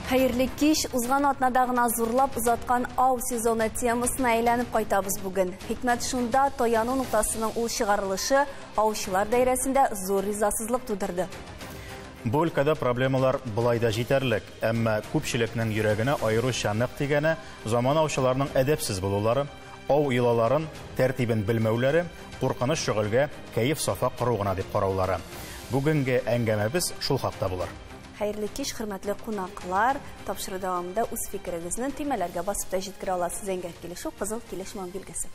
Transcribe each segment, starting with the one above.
Xeyirli kеш, uzgan atnadağına zurlap uzatkan av sezonu temasına eğlenip qaytabız bugün. Hikmet şunda toyanı noktasının ul çıgarılışı avşılar dairesinde zor rizasızlık tudurdu. Bu ülkede problemalar bulayda jeterlik, ama köpçülüknün yüreğine ayrıca nıq degeni zaman avşılarının edepsiz bulurları, av ilaların tertibin bilmevleri, qorqыныш şügülge keyif safa quruğuna dep qarauları. Bugünkü əngəməbiz şul haqda bular. Xeyirli kеш, hürmetli qonaqlar, tapşırı davamında öz fikrinizin temelerge basıp da jetkire alasız engel kelişi, qızıl kelişman bilgisi.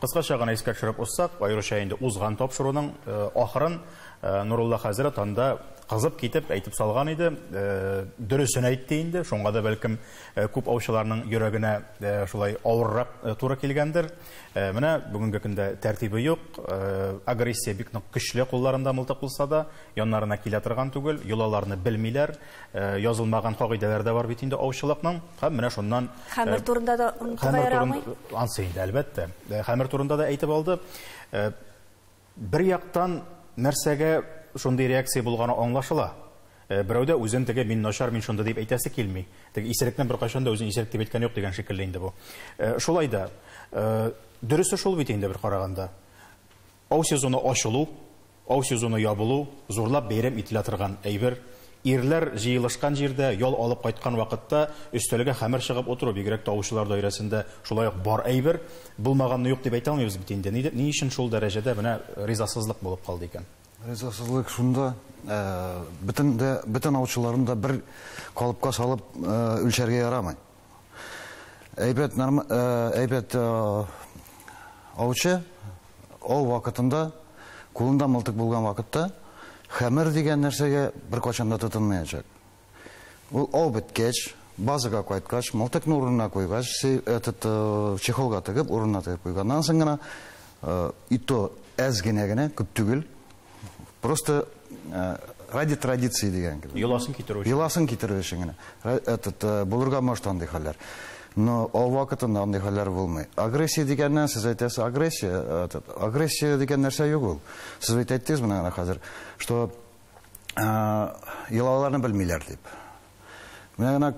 Qısqaça ғана еске düşürüp olsaq, ayrıca indi uzğan tapşırının ahırın Nurullah Hazret anda qızıp ketip aytip salgan idi. Dürüsün aytdı indi. Şonga da belkim köp avşılarının yüreğine şulay ağırraq tura kelgendir. Mine bugünkü günde tertibi yok. Agresiya bik güçlü kollarında mıltıq bulsa da yanlarına kilatırgan tugul, yolalarını bilmiler. Yazılmagan kaqideler de var bitinde avşılıqның. Mine şundan Xamir turunda da tugayramay. Ansayında elbette. Xamir turunda da aytib aldı. Bir yaqtan нәрсәгә шундый реакция булганы аңлашыла. Берәүдә үзен теге мин начар, мин шунда дип әйтәсе килми. Теге исерекнән бер кайчан да үзен исерек дип әйткән юк дигән шикелле инде бу. Шулай да дөресе шул бит инде бер караганда. Ау сезоны ачылу, ау сезоны ябылу, зурлап бәйрәм ителә торган әйбер. Ирләр җыелышкан җирдә ял алып кайткан вакытта өстәлгә хәмер чыгып отыру бигрәк тавышлар даирәсендә шулай ук бар әйбер булмаганны юк дип әйтә алмыйбыз бит инде. Ни өчен шул дәрәҗәдә менә ризасызлык булып калды икән? Ризасызлык шунда, бөтен аучыларында бер калыпка салып үлчәргә ярамый. Әйбәт аучы ау вакытында, кулында мылтык булган вакытта хәмер дигән нәрсәгә бер качанда тотынмаячак. Ул ау беткәч, базага кайткач, мылтыкны урынына куйгач, чехолга тыгып, урынына тыгып куйганнан соң гына и то әз генә күп түгел. Просто ради традиции дигән кебек. Йоласын китерү өчен. Йоласын китерү өчен генә. Булырга может андый хәлләр. Но ау вакытында андый хәлләр булмый. Агрессия дигәннән сез әйтәсез, агрессия дигән нәрсә юк ул. Сез әйттегез менә хәзер, что йолаларны белмиләр дип. Менә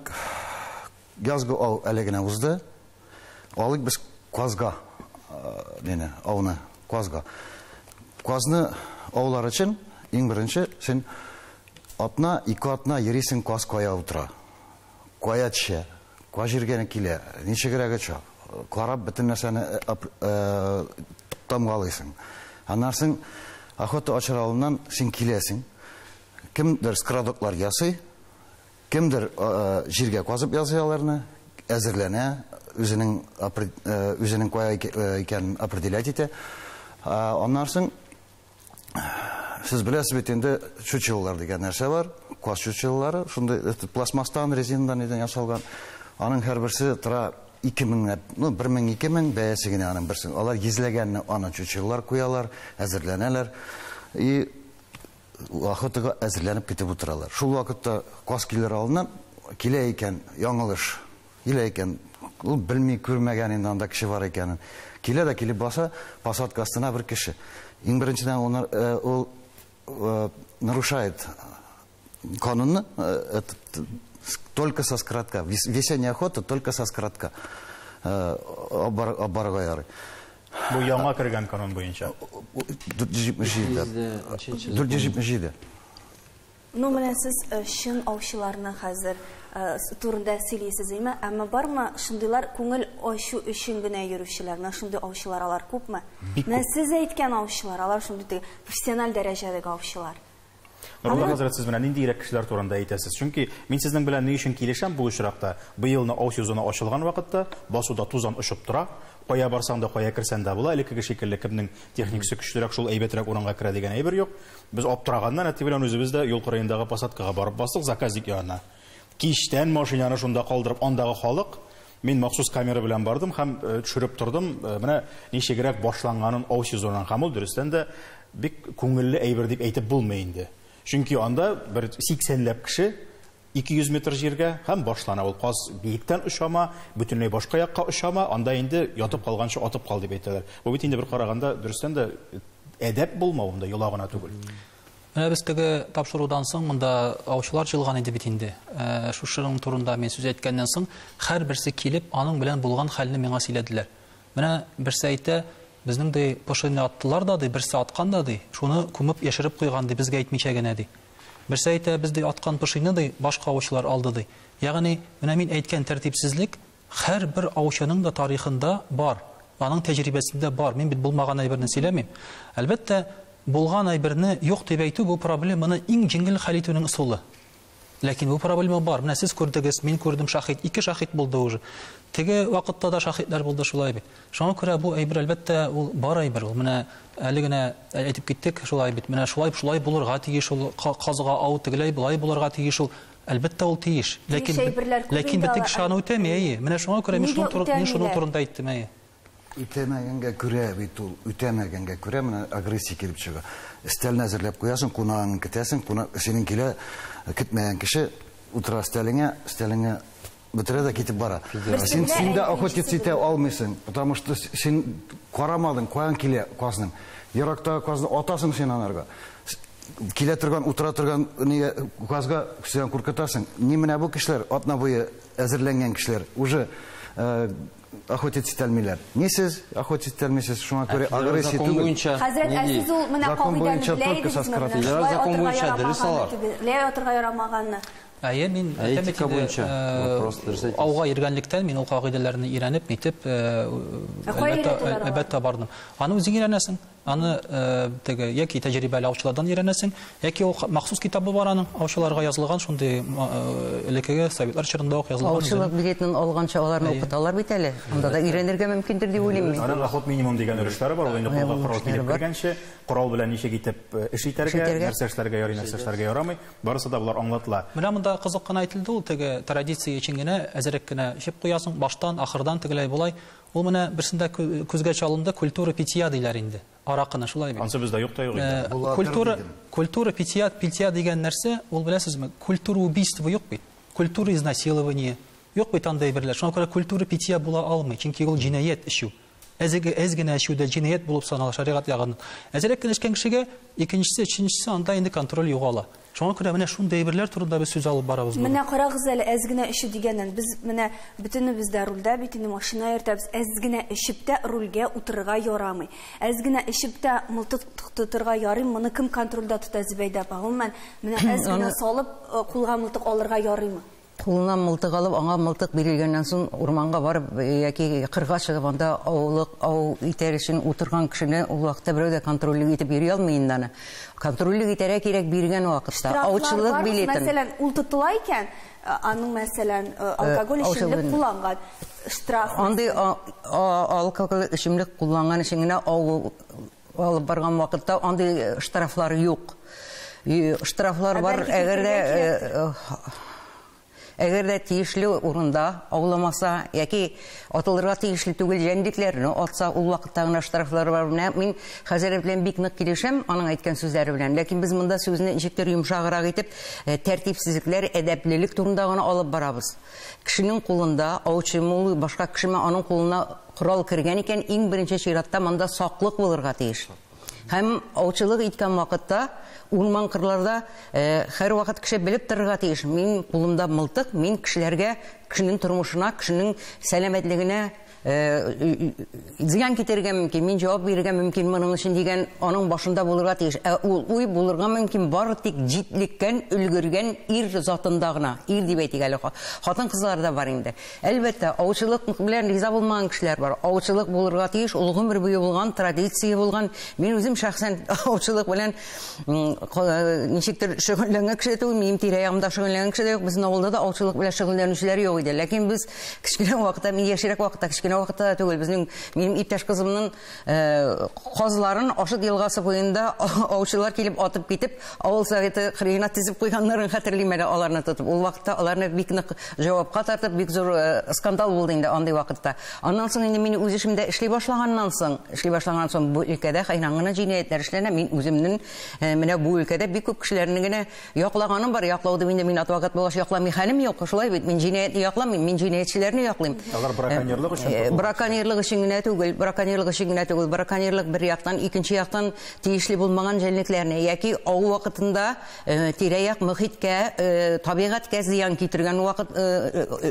газга ау әле генә узды. Алык без квазга, дине, ауны квазга. Квазны аулар өчен иң беренче сен атна, ике атна йөрисең кваз кая утыра. Каяча, кваз җиргә килә, ничегрәгә карап бөтен нәрсәне тамгалыйсың. Аннан соң охота ачралыннан син киләсең. Кемдер скрадоклар ясый, кемдер җиргә казып языяларны, әзерләнә, үзенең кая икәнен определять итә. Аннан соң сез беләсез бит инде чучеллар дигән нәрсә бар, кваз чучеллары, шундай пластмастан, резинадан ясалган. Аның һәрберсе тора 2000, 1000-2000 бәясе генә аның берсе. Алар йөзләгәнне аны чучеллар куялар, әзерләнәләр и вакытыга әзерләнеп китеп утыралар. Шул вакытта кваз килер алдыннан килә икән, яңылыш, килә икән, ул белми күрмәгән инде анда кеше бар икәнен. Килә дә килеп баса, посадка астына бер кеше. Иң беренчедән ул нарушает канунны, только со скратка. Весенняя охота только со скратка. Барга ярый. Бу яңа кергән канун буенча. 470. Ну, менә сез шын аучыларны хәзер турында сөйлисез име, әмма бармы шундыйлар күңел ачу өчен генә йөрүчеләрне, шундый аучылар алар күпме? Менә сез әйткән аучылар, алар шундый профессиональ дәрәҗәдәге аучылар. Нурулла Хәзрәт, сез менә нинди кешеләр турында әйтәсез? Чөнки мин сезнең белән ни өчен килешәм бу очракта? Быелны ау сезоны ачылган вакытта басуда тузан очып тора. Кая барсаң да, кая кирсәң дә була. Элекке шикелле кемнең техникасы көчлерәк, шул әйбәтрәк урынга керә дигән әйбер юк. Без аптыраганнан әти белән үзебез дә юл кырыендагы посадкага барып бастык, заказник янына. Киштән машинаны шунда калдырып, андагы халык, мин махсус камера белән бардым һәм төшереп тордым. Менә ничегрәк башланганын ау сезонын һәм ул дөрестән дә бик күңелле әйбер дип әйтеп булмый инде. Чөнки анда бер 80ләп кеше 200 метр җиргә һәм башлана. Ул каз биектән очама, бөтенләй башка якка очама, анда инде ятып калганчы атып кал дип әйтәләр. Бу бит инде бер караганда дөрестән дә әдәп булмавында, йолагына түгел. Менә без теге тапшырудан соң монда аучылар җылган иде бит инде. Шушының турында мен сүз әйткәннән соң һәрберсе килеп, аның белән булган хәлне миңа сөйләделәр. Менә берсе әйтә, безнең дә пошыны аттылар да, берсе аткан да, шуны күмеп яшереп куйган ди, безгә әйтмичә генә ди. Берсе әйтә, бездә аткан пошыны ди, башка аучылар алды ди. Ягъни, менә мин әйткән тәртипсезлек һәрбер аучының да тарихында бар. Аның тәҗрибәсендә бар. Мин бит булмаган әйберне сөйләмим. Әлбәттә, булган әйберне юк дип әйтү бу проблеманы иң җиңел хәл итүнең ысулы. Ләкин бу проблема бар. Менә сез күрдегез, мин күрдем шахид, 2 шахид булды уже. Теге вакытта да шахидлар булды шулай бит. Шуңа күрә бу әйбер әлбәттә ул бар әйбер. Ул менә әле генә әйтеп киттек шулай бит. Менә шулай булырга тиеш, ул казыга ау тегеләй булай булырга тиеш ул. Әлбәттә ул тиеш. Ләкин бит шаны үтәми. Менә шуңа күрә мин шуның турында әйттем. Үтәмәгәнгә күрә бит ул, үтәмәгәнгә күрә менә агрессия килеп чыга. Стәлне әзерләп куясың, кунагын көтәсең, синең килә көтмәгән кеше утыра стәлеңә бетерә дә китеп бара. Син дә охотиться итә алмыйсың, потому что син карамадың, каян килә казның. Еракта казны атасың син анарга. Килә торган, утыра торган казга син куркытасың. Ни менә бу кешеләр, атна буе әзерләнгән кешеләр, уже охотиться итәлмиләр. Ни сез охотиться итәлмисез, шуңа күрә агрессия түгел. Хәзрәт, әсез ул менә кагыйдәне беләйдегезме? Закон буенча дөрес алар. Ләй атырга ярамаганны. Мин этика буенча ауга йөргәнлектән мин ул кагыйдәләрне өйрәнеп, нитеп, әлбәттә бардым. Аны үзең өйрәнәсең. Аны теге яки тәҗрибәле аучылардан өйрәнәсең, яки ул махсус китабы бар аның, аучыларга язылган, шундый элекеге советлар чорында ук язылган. Аучылык билетын алганча аларны укыталар бит әле. Анда да өйрәнергә мөмкиндер дип уйлыйм мин. Аның охот минимум дигән өлешләре бар, ул инде корал килеп кергәнче, корал белән ничек итеп эш итәргә, нәрсә эшләргә ярый, нәрсә эшләргә ярамый, барысы да булар аңлатыла. Менә монда кызык кына әйтелде, ул теге традиция өчен генә әзрәк кенә ишеп куясың, баштан, ахырдан тегеләй булай. Ул менә берсендә күзгә чалынды, культура питья диләр инде. Аракыны шулай бит. Ансы бездә юк та юк инде. Культура питья дигән нәрсә, ул беләсезме, культура убийства юк бит. Культура изнасилования юк бит андай берләр. Шуңа күрә культура питья була алмый, чөнки ул җинаять эшу. Әз генә эшүдә җинаять булып санала шаригат ягыннан. Әзрәк кенә эшкән кешегә икенчесе, өченчесе анда инде контроль югала. Шуңа күрә менә шундый әйберләр турында без сүз алып барабыз. Менә карагыз әле, әз генә эшу дигәннән без менә бөтенебез дә рульдә бит, инде машина йөртәбез, әз генә эшеп тә рульгә утырырга ярамый. Әз генә эшеп тә мылтык тотырга ярый, моны кем контрольдә тота Зөбәйдә апа? Гомумән, менә әз генә салып кулга мылтык алырга ярыймы? Кулынан мылтык алып, аңа мылтык бирелгәннән соң урманга барып яки кырга чыгып анда ау итәр өчен утырган кешене ул вакытта берәү дә контрольлек итеп йөри алмый инде аны. Контрольлек итәргә кирәк биргән вакытта аучылык билетын. Мәсәлән, ул тотыла икән, аның мәсәлән алкоголь эчемлек кулланган штраф. Андый алкоголь эчемлек кулланган өчен генә алып барган вакытта андый штрафлар юк. Штрафлар бар, әгәр дә тиешле урында ауламаса, яки атылырга тиешле түгел җәнлекләрне атса, ул вакытта гына штрафлар бар. Мин хәзер белән бик нык килешәм аның әйткән сүзләре белән. Ләкин без монда сүзне ничектер йомшаграк итеп, тәртипсезлекләр, әдәплелек турында гына алып барабыз. Кешенең кулында, аучы башка кешеме аның кулына корал кергән икән, иң беренче чиратта монда саклык булырга тиеш. Һәм аучылык иткән вакытта урман кырларда һәр вакыт кеше белеп торырга тиеш. Мин кулымда мылтык, мин кешеләргә, кешенең тормышына, кешенең сәламәтлегенә зыян китергә мөмкин, мин җавап бирергә мөмкин моның өчен дигән аның башында булырга тиеш. Ул уй булырга мөмкин бары тик җитлеккән, өлгергән ир затында гына. Ир дип әйтик әле. Хатын-кызларда бар инде. Әлбәттә, аучылык белән риза булмаган кешеләр бар. Аучылык булырга тиеш, ул гомер буе булган, традиция булган. Мин үзем шәхсән аучылык белән ничектер шөгыльләнгән кеше түгел, минем тирә-ягымда шөгыльләнгән кеше юк. Безнең авылда да аучылык белән шөгыльләнүчеләр юк иде. Ләкин без кечкенә вакытта, мин яшьрәк вакытта кечкенә вакытта түгел, безнең минем иптәш кызымның казларын Ашыт елгасы буенда аучылар килеп атып китеп, авыл советы хрена тизеп куйганнарын хәтерлим әле аларны тотып. Ул вакытта аларны бик нык җавапка тартып, бик зур скандал булды инде андый вакытта. Аннан соң инде мин үз эшемдә эшли башлаганнан соң бу өлкәдә хайрангына җинаятьләр эшләнә. Мин үземнең менә бу өлкәдә бик күп кешеләрне генә яклаганым бар. Яклауды инде мин адвокат булгач якламый хәлем юк. Шулай бит, мин җинаятьне якламыйм, мин җинаятьчеләрне яклыйм. Алар браконьерлык өчен браконьерлык өчен генә түгел, браконьерлык бер яктан, икенче яктан тиешле булмаган җәнлекләрне яки ау вакытында тирә-як мөхиткә, табигатькә зыян китергән вакыт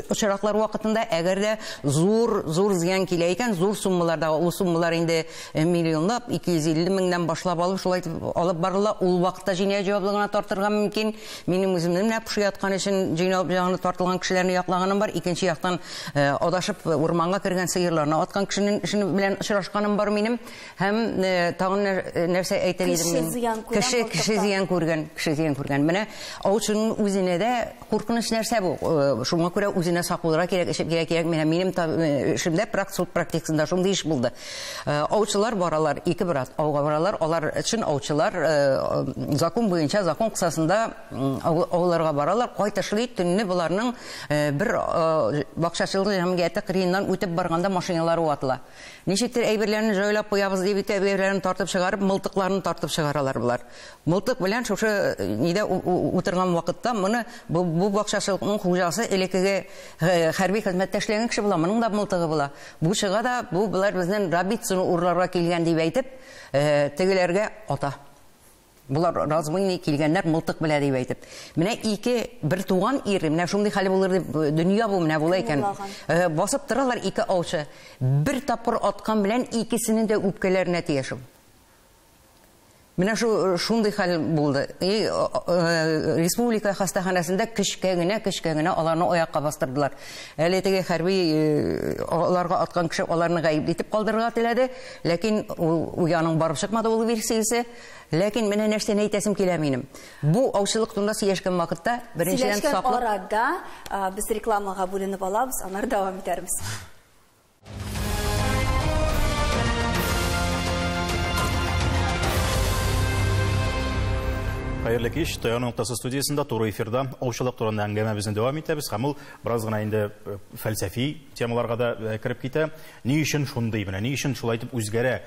очраклар вакытында әгәр дә зур зыян килә икән, зур суммаларда, ул суммалар инде миллионлап, 250 меңнән башлап алып барыла, ул вакытта җинаять җаваплылыгына тартырга мөмкин. Минем үземнең менә пушы яткан өчен җыйналып җагына тартылган кешеләрне яклаганым бар. Икенче яктан адашып урманга кергән сыерларны аткан кешенең белән очрашканым бар минем. Һәм тагын нәрсә әйтер идем мин? Кеше зыян күргән. Менә аучының үзенә дә куркыныч нәрсә бу. Шуңа күрә үзенә сакларга кирәк. Минем эшемдә практикасында шундый иш булды. Аучылар баралар, 2 брат ауга баралар. Алар өчен аучылар закон буенча, закон кысасында ауларга баралар. Кайтышлый төнне буларның бер бакчачылык җәмгыяте кырыеннан үтеп барганда машиналары ватыла. Ничектер әйберләрне җайлап куябыз дип әйберләрне тартып чыгарып, мылтыкларны тартып чыгаралар булар. Мылтык белән шушы нидә утырган вакытта моны бу бакчачылыкның хуҗасы элекеге хәрби хезмәттә эшләгән кеше була, моның да мылтыгы була. Бу чыга да булар безнең рабитсыны урларга килгән дип әйтеп, тегеләргә ата. Булар разбойный килгәннәр мылтык белә дип әйтеп. Менә бер туган ир, менә шундый хәле булыр дип дөнья бу менә була икән. Басып торалар 2 аучы. Бер тапкыр аткан белән икесенең дә үпкәләренә тиешә. Менә шундый хәл булды. Республика хастаханасында кечкә генә аларны аякка бастырдылар. Әле теге хәрби аларга аткан кеше аларны гаип итеп калдырырга теләде, ләкин уяның барып чыкмады ул версиясе. Ләкин менә нәрсәне әйтәсем килә минем. Бу аучылык турында сөйләшкән вакытта беренчедән саклык. Арада без рекламага бүленеп алабыз, аннары дәвам итәрбез. Хәерле кич, Таян Нуктасы студиясында туры эфирда аучылык турында әңгәмәбезне дәвам итәбез. Һәм ул бераз гына инде фәлсәфи темаларга да кирип китә. Ни өчен шундый менә, ни өчен шулай итеп үзгәрә?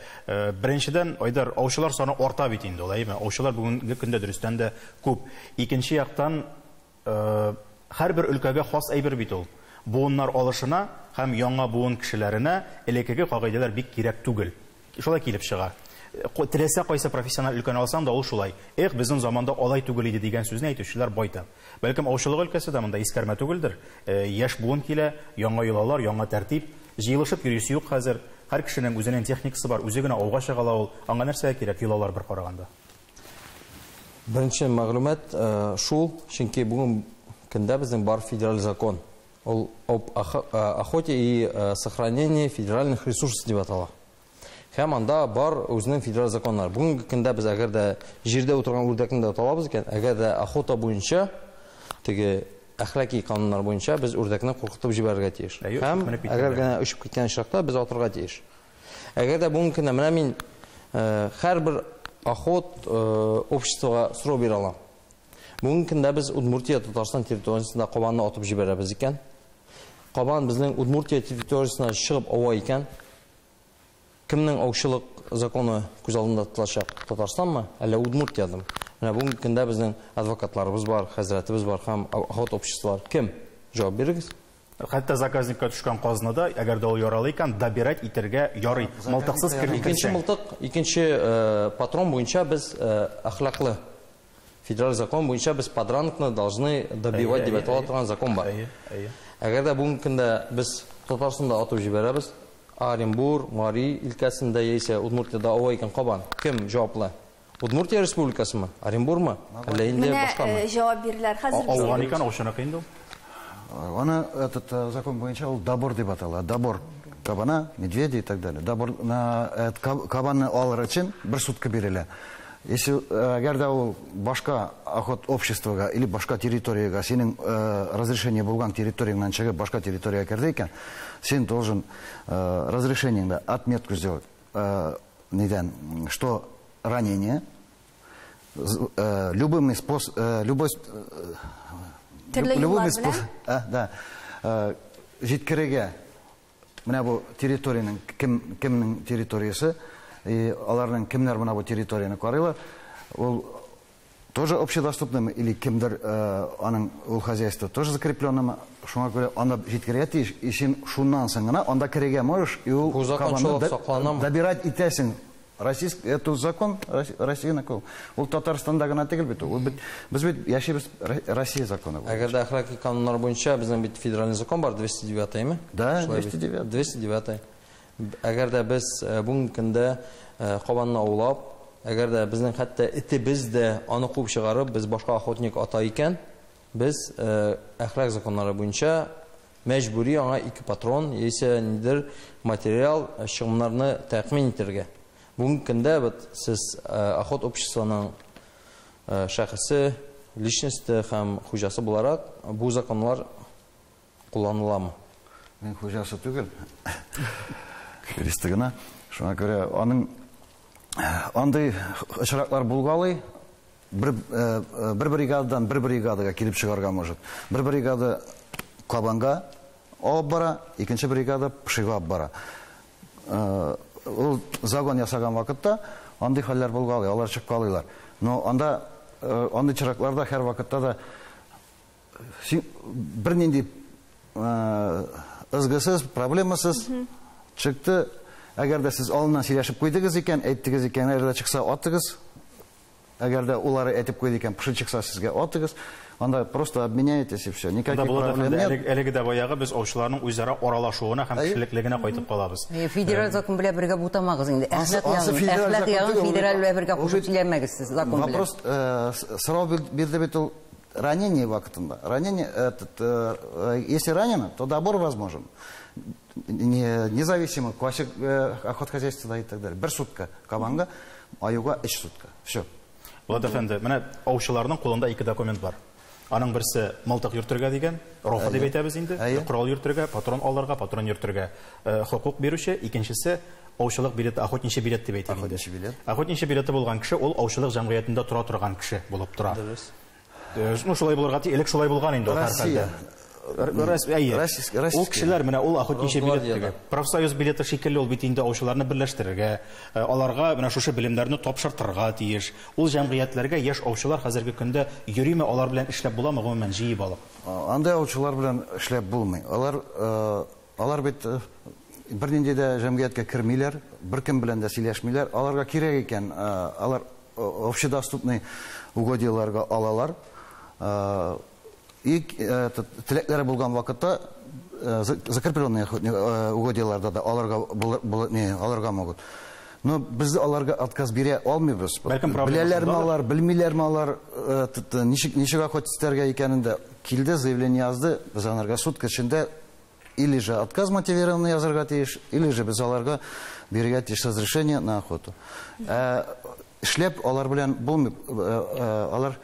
Беренчедән, Айдар, аучылар саны арта бит инде, улаймы? Аучылар бүгенге көндә дөрестән дә күп. Икенче яктан, һәрбер өлкәгә хас әйбер бит ул. Буыннар алышына һәм яңа буын кешеләренә элекеге кагыйдәләр бик кирәк түгел. Шулай килеп чыга. Теләсә кайсы профессиональ өлкәне алсаң да ул шулай. Безнең заманда алай түгел иде дигән сүзне әйтүчеләр байтак. Бәлкем аучылык өлкәсе дә монда искәрмә түгелдер. Яшь буын килә, яңа йолалар, яңа тәртип, җыелышып йөрисе юк хәзер. Һәр кешенең үзенең техникасы бар, үзе генә ауга чыгала ул. Аңа нәрсә кирәк йолалар бер караганда? Беренче мәгълүмат шул, чөнки бүген көндә безнең бар федераль закон. Ул об охоте и сохранении федеральных ресурсов дип атала. Һәм анда бар үзенең федераль законнар. Бүгенге көндә без әгәр дә җирдә утырган үрдәкне дә талабыз икән, әгәр дә охота буенча, теге әхлаки кануннар буенча без үрдәкне куркытып җибәрергә тиеш. Һәм әгәр генә очып киткән чакта без атырга тиеш. Әгәр дә бүгенге көндә менә мин һәрбер охот обществога сорау бирә алам. Бүгенге көндә без Удмуртия, Татарстан территориясында кабанны атып җибәрәбез икән. Кабан безнең Удмуртия территориясына чыгып ава икән. Кемнең аучылык законы күз алдында тотылачак? Татарстанмы, әллә Удмуртиядымы? Менә бүгенге көндә безнең адвокатларыбыз бар, хәзрәтебез бар һәм охот обществолар. Кем? Җавап бирегез. Хәтта заказникка төшкән казнада, әгәр дә ул яралы икән, добирать итәргә ярый. Мылтыксыз кирәк. Икенче мылтык, икенче патрон буенча без ахлаклы. Федераль закон буенча без подранкны должны добивать дип әйтә торган закон бар. Әгәр дә бүгенге көндә без Татарстанда атып җибәрәбез, Оренбур, Мари өлкәсендә яисә Удмуртиядә ава икән кабан. Кем җаваплы? Удмуртия республикасымы? Оренбурмы? Әллә инде башкамы? Менә җавап бирәләр хәзер. Ауган икән, аучына инде ул. Аны этот закон буенча ул добор дип атала. Добор кабана, медведя и так далее. Добор на кабанны алыр өчен бер сутка бирелә. Если әгәр дә ул башка охот обществога или башка территорияга, синең разрешение булган территорияңнан чыгып башка территорияга керде икән, сен должен разрешениеңдә отметку сделать. Нидән, что ранение любой способ җиткерергә менә бу территорияның кемнең территориясы, аларның кемнәр менә бу территорияны карыйлар, ул тоже общедоступными или кемдер аның ул хозяйство тоже закрепленными, шуңа күрә анда җиткерә тиеш, ишин шуннан соң гына анда керергә можешь, и ул добирать итәсең. Российский, это закон России накол. Ул Татарстанда гына түгел бит. Ул без бит яшибез Россия законы. Әгәр дә әхлакый кануннар буенча безнең бит федеральный закон бар 209-ми? Да, 209. 209. Әгәр дә без бүгенге көндә кабанны аулап, әгәр дә безнең хәтта итебез дә аны куып чыгарып, без башка охотник ата икән, без әхлак законнары буенча мәҗбүри аңа 2 патрон яисә нидер материал чыгымнарны тәэмин итәргә. Бүгенге көндә сез охот обществоның шәхесе, личности һәм хуҗасы буларак бу законнар кулланыламы? Мен хуҗасы түгел. Юристыгына. Шуңа күрә аның андай очраклар булгалый, бер бригададан бер бригадага килеп чыгарга может. Бер бригада Кабанга алып бара, икенче бригада Пшига бара. Ул загон ясаган вакытта андый хәлләр булгалый, алар чыгып калыйлар. Но анда андый чыракларда һәр вакытта да бер нинди ызгысыз, проблемасыз чыкты. Әгәр дә сез алыннан сөйләшеп куйдыгыз икән, әйттегез икән, әгәр дә чыкса атыгыз. Әгәр дә улары әйтеп куйды икән, пши чыкса сезгә атыгыз. Анда просто обменяетесь и все. Никаких проблем нет. Әлеге дә баягы без аучыларның үзара аралашуына һәм кешелеклегенә кайтып калабыз. Федераль закон белән бергә бутамагыз инде. Әхлак ягын федераль белән бергә кушып сөйләмәгез сез закон белән. Вопрос сорау бирде бит ул ранение вакытында. Ранение, если ранено, то добор возможен. Независимо, классик охотхозяйства и так далее. Бер сутка кабанга, аюга 3 сутка. Все. Булат әфәнде, менә аучыларның кулында 2 документ бар. Аның берсе мылтык йөртергә дигән, рохы дип әйтәбез инде, корал йөртергә, патрон алырга, патрон йөртергә хокук бирүче, икенчесе аучылык билеты, охотничий билет дип әйтәбез. Охотничий билет. Охотничий билеты булган кеше ул аучылык җәмгыятендә тора торган кеше булып тора. Ну шулай булырга элек шулай булган инде Россия. Ул кешеләр менә ул охотничий билет, профсоюз билеты шикелле ул бит инде аучыларны берләштерергә, аларга менә шушы белемнәрне тапшыртырга тиеш. Ул җәмгыятьләргә яшь аучылар хәзерге көндә йөриме, алар белән эшләп буламы гомумән җыеп алып? Андай аучылар белән эшләп булмый. Алар бит бернинди дә җәмгыятькә кермиләр, беркем белән дә сөйләшмиләр. Аларга кирәк икән, алар общедоступный угодияларга алалар. И теләкләре булган вакытта закрепленные угодияларда да аларга могут. Но без аларга отказ бирә алмыйбыз. Беләләрме алар, белмиләрме алар, ничек охотистәргә икәнендә килде, заявление язды, без аларга суд көчендә или же отказ мотивированный язарга тиеш, или же без аларга бирергә тиеш разрешение на охоту. Эшләп алар белән булмый, алар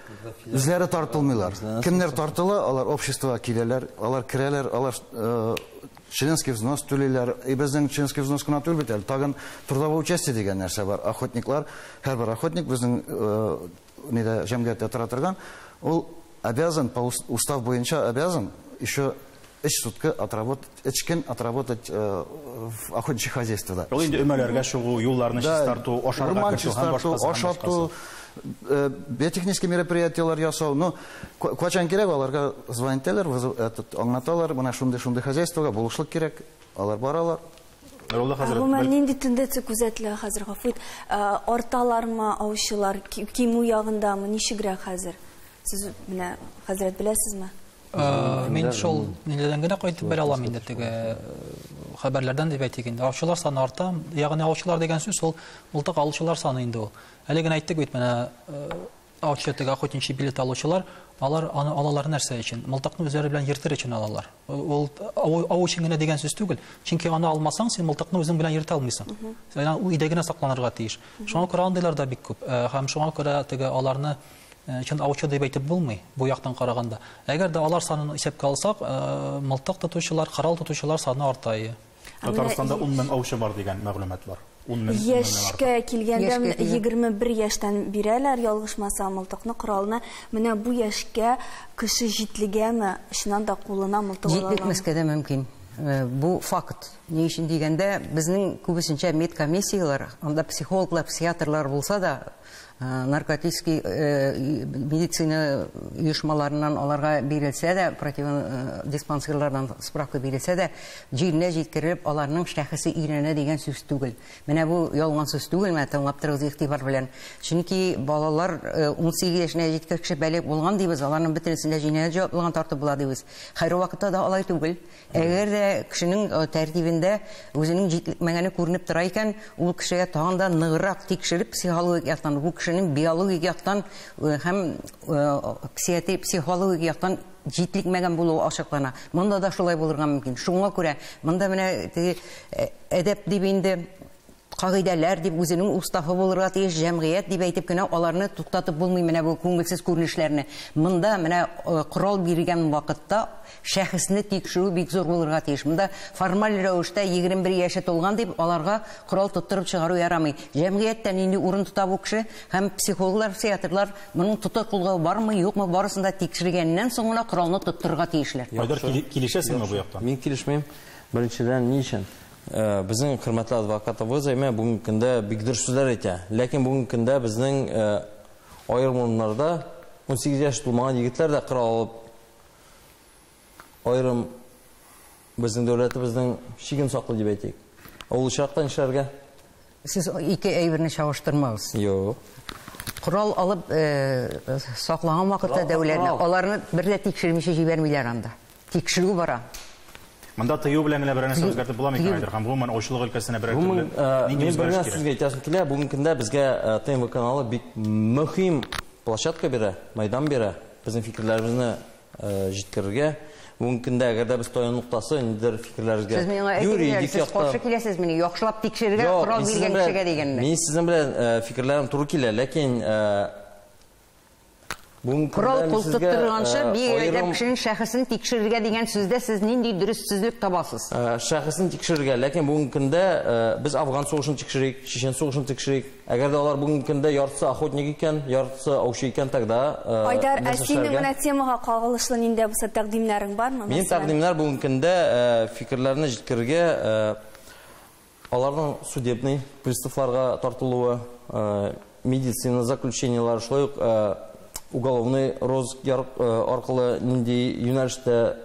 үзләре тартылмыйлар. Кемнәр тартыла, алар обществога киләләр, алар керәләр, алар членский взнос түлиләр. И безнең членский взнос кына түгел бит, тагын трудовое участие дигән нәрсә бар. Охотниклар, һәрбер охотник безнең ниндә җәмгыятьтә тора торган, ул обязан по устав буенча обязан еще 3 сутка отработать в охотничьих хозяйствах. Ул инде өмәләргә чыгу, юлларны чистарту, ашарга кертү, ашату, биотехнические мероприятиялар ясау. Ну, качан кирәк, аларга звонителлар, аңлаталар, менә шундый хозяйствога булышлык кирәк, алар баралар. Гомумән нинди тенденция күзәтелә хәзер, Гафуит? Арталармы аучылар, кимү ягындамы, ничегрәк хәзер? Сез менә хәзрәт беләсезме? Мин шул ниләрдән генә кайтып бер алам инде теге хәбәрләрдән дип әйтик инде. Аучылар саны арта, ягъни аучылар дигән сүз ул мылтык алучылар саны инде ул. Әле генә әйттек бит менә аучы теге охотничий билет алучылар, алар аны алалар нәрсә өчен? Мылтыкны үзләре белән йөртер өчен алалар. Ул аучы генә дигән сүз түгел. Чөнки аны алмасаң, син мылтыкны үзең белән йөртә алмыйсың. Син ул өйдә генә сакланырга тиеш. Шуңа күрә андыйлар да бик күп. Һәм шуңа күрә теге аларны чын аучы дип әйтеп булмый бу яктан караганда. Әгәр дә алар санын исәпкә алсак, мылтык тотучылар, корал тотучылар саны арта. Татарстанда 10 мең аучы бар дигән мәгълүмат бар. 10 мең. Яшькә килгәндә 21 яшьтән бирәләр ялгышмаса мылтыкны, коралны. Менә бу яшькә кеше җитлегәме, шуннан да кулына мылтык алган. Җитлекмәскә дә мөмкин. Бу факт. Ни өчен дигәндә, безнең күбесенчә медкомиссиялар, анда психологлар, психиатрлар булса да, наркотический медицина оешмаларынан аларга бирелсә дә, противодиспансерлардан справка бирелсә дә, җиренә җиткереп, аларның шәхесе өйрәнә дигән сүз түгел. Менә бу ялган сүз түгел, менә тыңлап торыгыз игътибар белән. Чөнки балалар 18 яшенә җиткәч бәлег булган дибез, аларның бөтенесендә җинаять җаваплыгын тартып була дибез. Хәер вакытта да алай түгел. Әгәр дә кешенең тәртибендә үзенең җитмәгәне күренеп тора икән, ул кешегә тагын да ныграк тикшереп психологик яктан, бу кешенең биологик яктан һәм психологик яктан җитлекмәгән булуы ачыклана. Монда да шулай булырга мөмкин. Шуңа күрә монда менә әдәп дип инде кагыйдәләр дип үзенең устафы булырга тиеш, җәмгыять дип әйтеп кенә аларны туктатып булмый менә бу күңелсез күренешләрне. Монда менә корал биргән вакытта шәхесне тикшерү бик зур булырга тиеш. Монда формаль рәвештә 21 яше тулган дип аларга корал тоттырып чыгару ярамый. Җәмгыятьтән инде урын тота бу кеше һәм психологлар, психиатрлар моның тотыклыгы бармы, юкмы барысын да тикшергәннән соң гына коралны тоттырырга тиешләр. Айдар, килешәсеңме бу яктан? Мин килешмәйм. Беренчедән ни өчен? Безнең хөрмәтле адвокатыбыз әймә бүгенге көндә бик дөрес сүзләр әйтә. Ләкин бүгенге көндә безнең аерым урыннарда 18 яшь тулмаган егетләр дә корал алып, аерым безнең дәүләтебезнең шиген саклы дип әйтик. Ул очрактан эшләргә. Сез ике әйберне чагыштырмагыз. Юк. Корал алып саклаган вакытта дәүләтне аларны бер дә тикшермичә җибәрмиләр анда. Тикшерү бара. Монда тыю белән генә берәр нәрсә үзгәртеп буламы икән Айдар хан? Гомумән аучылык өлкәсенә берәр төрле нинди үзгәреш кирәк? Сезгә әйтәсем килә, бүгенге көндә безгә ТМВ каналы бик мөһим площадка бирә, майдан бирә. Безнең фикерләребезне җиткерергә. Бүгенге көндә әгәр дә без таян нуктасы ниндидер фикерләрегезгә юридик якта каршы киләсез мине яхшылап тикшерергә, корал биргән кешегә дигәнне. Мин сезнең белән фикерләрем туры килә, ләкин корал култыктырганчы бер кешенең шәхесен тикшерергә дигән сүздә сез нинди дөрес сүзлек табасыз? Шәхесен тикшерергә, ләкин бүгенге көндә без Афган сугышын тикшерик, Чечен сугышын тикшерик. Әгәр дә алар бүгенге көндә яртысы охотник икән, яртысы аучы икән, тогда Айдар, синең менә темага кагылышлы нинди булса тәкъдимнәрең бармы? Мин тәкъдимнәр бүгенге көндә фикерләрне җиткерергә, аларның судебный приставларга тартылуы, медицина заключениелары, шулай ук уголовный розыск аркылы нинди юнәлештә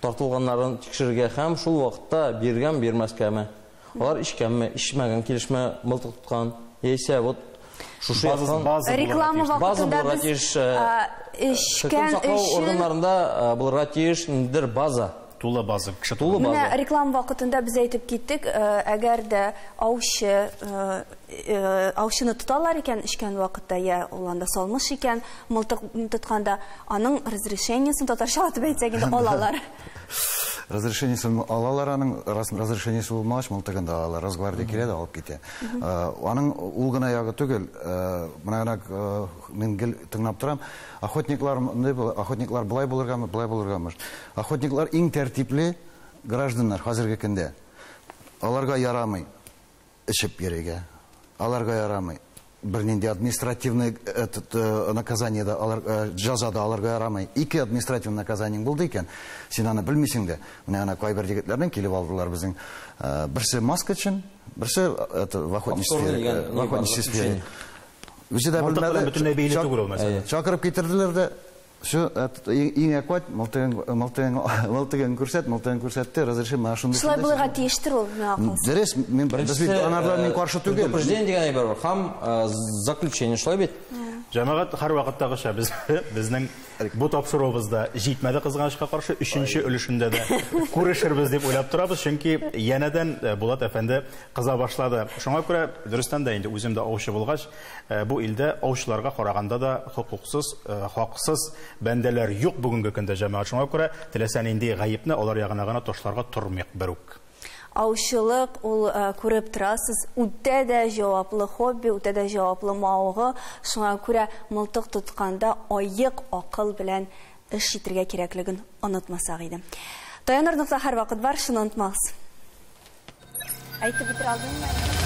тартылганнарын тикшерергә һәм шул вакытта биргән бирмәскәме. Алар ичкәнме, ичмәгән, килешмә мылтык тоткан, яисә вот шушы реклама вакытында без ичкән органнарында булырга тиеш ниндидер база. Тулы база, кеше тулы база. Менә реклама вакытында без әйтеп киттек, әгәр дә аучыны тоталар икән ичкән вакытта, я ул анда салмыш икән, мылтык тотканда, аның разрешениесын татарча атып әйтсәк инде алалар. Разрешениесен алалар, аның разрешениесі булмагач мылтыгын да алалар, Росгвардия килә дә алып китә. Аның ул гына ягы түгел, менә мин тыңлап торам, охотниклар былай булыргамы, былай булыргамы. Охотниклар иң тәртипле гражданнар хәзерге көндә. Аларга ярамый ичеп йөрергә. Аларга ярамый бер нинди административный наказание да жаза да аларга ярамый. Ике административный наказание булды икән. Син аны белмисең дә. Менә ана кайбер егетләрдән килеп алдылар безнең. Берсе маска өчен, берсе в охотничестве. Үзе дә белмәде. Чакырып китерделәр дә şu иң әкват мылтыгын күрсәтте, разрешим шундый. Шулай булырга тиештер ул, миңа калса. Дөрес, мен аналарның каршы түгел. Предупреждение дигән әйбер бар. Һәм заключение шулай бит. Җәмәгать һәрвакыттагыча безнең бу тапшыруыбызда җитмәде кызганычка каршы 3нче өлешендә дә күрешербез дип уйлап торабыз, чөнки янәдән Булат әфәнде кыза башлады. Шуңа күрә дөрестән дә инде үзем дә аучы булгач, бу илдә аучыларга караганда да хукуксыз, хаксыз бәндәләр юк бүгенге көндә җәмәгать. Шуңа күрә теләсән инде гаепне алар ягына гына ташларга тормыйк бер үк. Аучылык, ул күреп торасыз, үтә дә җаваплы хобби, үтә дә җаваплы мавыгы. Шуңа күрә мылтык тотканда аек акыл белән эш итәргә кирәклеген онытмасак иде. Таяныр нокта һәрвакыт бар, шуны онытмагыз. Әйтеп бетерә алдыңмы?